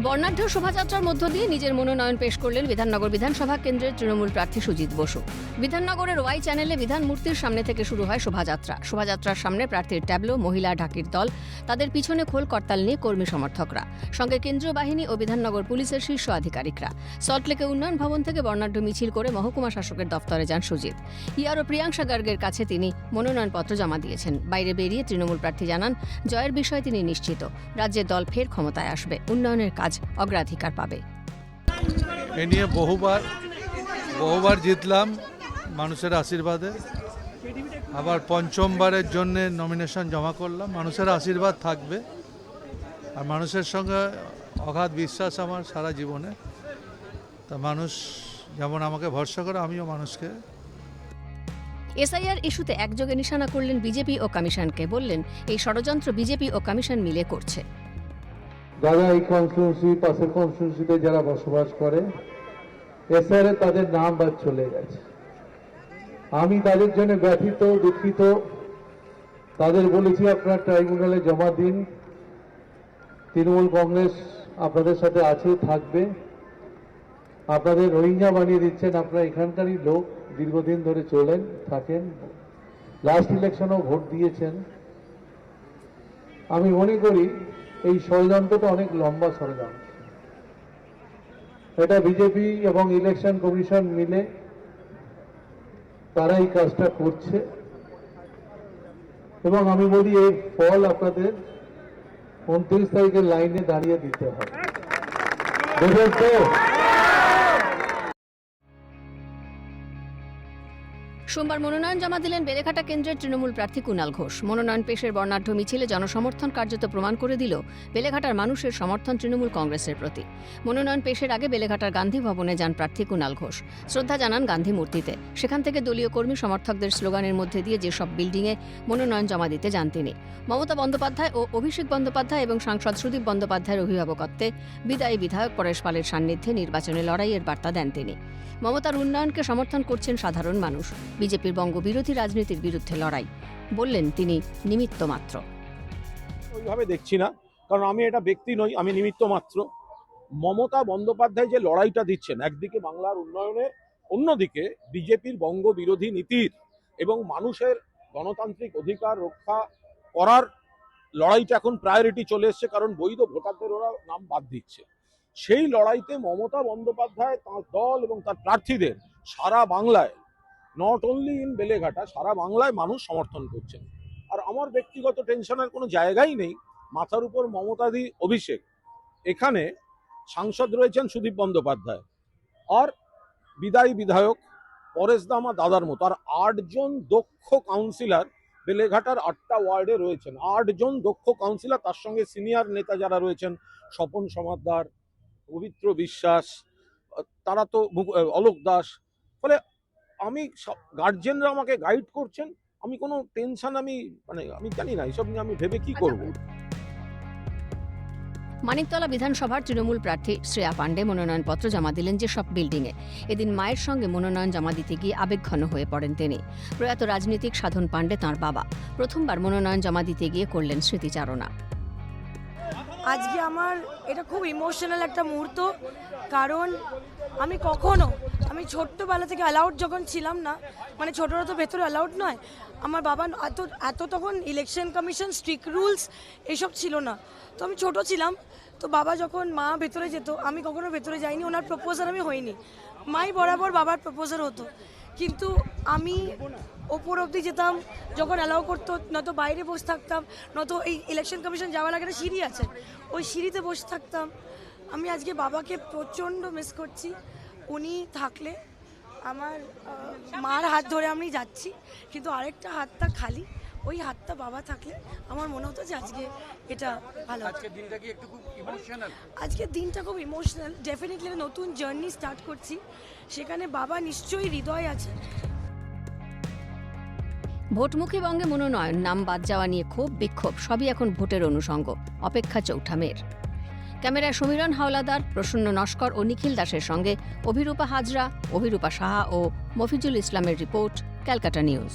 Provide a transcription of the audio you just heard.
বর্ণাঢ্য শোভাযাত্রার মধ্য দিয়ে নিজের মনোনয়ন পেশ করলেন বিধাননগর বিধানসভা কেন্দ্রের তৃণমূল প্রার্থী সুজিত বসু। বিধাননগরের ওয়াই চ্যানেলে বিধান মূর্তির সামনে থেকে শুরু হয় শোভাযাত্রা। শোভাযাত্রার সামনে প্রার্থীর ট্যাবলো, মহিলা ঢাকির দল, তাদের পিছনে খোল করতাল নিয়ে কর্মী সমর্থকরা, সঙ্গে কেন্দ্রীয় বাহিনী ও বিধাননগর পুলিশের শীর্ষ আধিকারিকরা। সল্টলেকে উন্নয়ন ভবন থেকে বর্ণাঢ্য মিছিল করে মহকুমা শাসকের দফতরে যান সুজিত। ইয়ার ও প্রিয়াঙ্কা গার্গের কাছে তিনি মনোনয়নপত্র জমা দিয়েছেন। বাইরে বেরিয়ে তৃণমূল প্রার্থী জানান, জয়ের বিষয়ে তিনি নিশ্চিত। রাজ্যের দল ফের ক্ষমতায় আসবে, উন্নয়নের কাজ অগ্রাধিকার পাবে। এ নিয়ে বহুবার জিতলাম মানুষের আশীর্বাদে, আবার পঞ্চমবারের জন্য নমিনেশন জমা করলাম। মানুষের আশীর্বাদ থাকবে আর মানুষের সঙ্গে অগাধ বিশ্বাস আমার সারা জীবনে। তা মানুষ যেমন আমাকে ভরসা করে, আমিও মানুষকে। এসআইআর ইস্যুতে একযোগে নিশানা করলেন বিজেপি ও কমিশনকে। বললেন, এই ষড়যন্ত্র বিজেপি ও কমিশন মিলে করছে। যারা এই কনস্টিটিউন্সি, পাশের কনস্টিটিউন্সিতে যারা বসবাস করে, এসআইআর তাদের নাম বাদ চলে গেছে। আমি তাদের জন্য ব্যথিত, দুঃখিত। তাদের বলেছি আপনারা ট্রাইব্যুনালে জমা দিন। তৃণমূল কংগ্রেস আপনাদের সাথে আছে, থাকবে। আপনাদের রোহিঙ্গা বানিয়ে দিচ্ছেন, আপনারা এখানকারই লোক, দীর্ঘদিন ধরে চলেন, থাকেন, লাস্ট ইলেকশনেও ভোট দিয়েছেন। আমি মনে করি এই ষড়যন্ত্রটা অনেক লম্বা ষড়যন্ত্র। এটা বিজেপি এবং ইলেকশন কমিশন মিলে তারা এই কাজটা করছে এবং আমি বলি এই ফল আপনাদের 29 তারিখের লাইনে দাঁড়িয়ে দিতে হবে। বুঝলেন তো? সোমবার মনোনয়ন জমা দিলেন বেলেঘাটা কেন্দ্রের তৃণমূল প্রার্থী কুণাল ঘোষ। মনোনয়ন পেশের বর্ণাঢ্য মিছিলে জনসমর্থন কার্যত প্রমাণ করে দিল বেলেঘাটার মানুষের সমর্থন তৃণমূল কংগ্রেসের প্রতি। মনোনয়ন পেশের আগে বেলেঘাটার গান্ধী ভবনে যান প্রার্থী কুণাল ঘোষ। শ্রদ্ধা জানান গান্ধী মূর্তিতে। সেখান থেকে দলীয় কর্মী সমর্থকদের স্লোগানের মধ্যে দিয়ে যেসব বিল্ডিংয়ে মনোনয়ন জমা দিতে যান তিনি। মমতা বন্দ্যোপাধ্যায় ও অভিষেক বন্দ্যোপাধ্যায় এবং সাংসদ সুদীপ বন্দ্যোপাধ্যায়ের অভিভাবকত্বে বিদায়ী বিধায়ক পরেশ পালের সান্নিধ্যে নির্বাচনে লড়াইয়ের বার্তা দেন তিনি। মমতার উন্নয়নকে সমর্থন করছেন সাধারণ মানুষ। বিজেপির বঙ্গবিরোধী রাজনীতির বিরুদ্ধে লড়াই, বললেন তিনি নিমিত্ত মাত্র। ওইভাবে দেখছি না, কারণ আমি এটা ব্যক্তি নই, আমি নিমিত্ত মাত্র। মমতা বন্দ্যোপাধ্যায় যে লড়াইটা দিচ্ছেন, একদিকে বাংলার উন্নয়নে, অন্যদিকে বিজেপির বঙ্গবিরোধী নীতির এবং মানুষের গণতান্ত্রিক অধিকার রক্ষা করার লড়াইটা এখন প্রায়োরিটি চলে এসছে, কারণ বৈধ ভোটারদের ওরা নাম বাদ দিচ্ছে। সেই লড়াইতে মমতা বন্দ্যোপাধ্যায়, তাঁর দল এবং তার প্রার্থীদের সারা বাংলায়, নট অনলি ইন বেলেঘাটা, সারা বাংলায় মানুষ সমর্থন করছেন। আর আমার ব্যক্তিগত টেনশনের কোনো জায়গাই নেই। মাথার উপর মমতাদি, অভিষেক, এখানে সাংসদ রয়েছেন সুদীপ বন্দ্যোপাধ্যায়, আর বিদায়ী বিধায়ক পরেশ দা আমার দাদার মতো, আর 8 জন দক্ষ কাউন্সিলর বেলেঘাটার 8টা ওয়ার্ডে রয়েছেন। 8 জন দক্ষ কাউন্সিলর, তার সঙ্গে সিনিয়র নেতা যারা রয়েছেন, স্বপন সমাদ্দার, পবিত্র বিশ্বাস, তারা তো অলোক দাস। ফলে আমি গার্জেনরা আমাকে গাইড করছেন। আমি কোনো টেনশন, আমি জানি না এসব নিয়ে আমি ভেবে কি করব। মানিকতলা বিধানসভার তৃণমূল প্রার্থী শ্রেয়া পাণ্ডে মনোনয়নপত্র জমা দিলেন যেসব বিল্ডিংয়ে। এদিন মায়ের সঙ্গে মনোনয়ন জমা দিতে গিয়ে আবেগঘন হয়ে পড়েন তিনি। প্রয়াত রাজনীতিক সাধন পাণ্ডে তাঁর বাবা। প্রথমবার মনোনয়ন জমা দিতে গিয়ে করলেন স্মৃতিচারণা। আজকে আমার এটা খুব ইমোশনাল একটা মুহূর্ত, কারণ আমি ছোট্টবেলা থেকে অ্যালাউড যখন ছিলাম না, মানে ছোটরা তো ভেতরে অ্যালাউড নয়, আমার বাবা এত তখন ইলেকশন কমিশন স্ট্রিক্ট রুলস এসব ছিল না। তো আমি ছোট ছিলাম, তো বাবা যখন মা ভেতরে যেত, আমি কখনো ভেতরে যাইনি, ওনার প্রপোজার আমি হইনি। মাই বরাবর বাবার প্রপোজার হতো, কিন্তু আমি ওপর অবধি যেতাম যখন অ্যালাউ করতো, নয়তো বাইরে বসে থাকতাম, নয়তো এই ইলেকশন কমিশন যাওয়ার আগে একটা সিঁড়ি আছে, ওই সিঁড়িতে বসে থাকতাম। আমি আজকে বাবাকে প্রচণ্ড মিস করছি। উনি থাকলে আমার মার হাত ধরে আমি যাচ্ছি, কিন্তু আরেকটা হাতটা খালি, ওই হাতটা বাবা থাকলে আমার মনে হতো যে আজকে এটা ভালো। আজকের দিনটা কি একটু খুব ইমোশনাল? আজকের দিনটা খুব ইমোশনাল। ডেফিনেটলি নতুন জার্নি স্টার্ট করছি, সেখানে বাবা নিশ্চয়ই হৃদয় আছে। ভোটমুখী বঙ্গে মনোনয়ন, নাম বাদ যাওয়া নিয়ে ক্ষোভ বিক্ষোভ সবই এখন ভোটের অনুষঙ্গ। অপেক্ষা চৌঠা মের। ক্যামেরায় সমীরণ হাওলাদার, প্রসন্ন নস্কর ও নিখিল দাসের সঙ্গে অভিরূপা হাজরা, অভিরূপা সাহা ও মফিজুল ইসলামের রিপোর্ট, ক্যালকাটা নিউজ।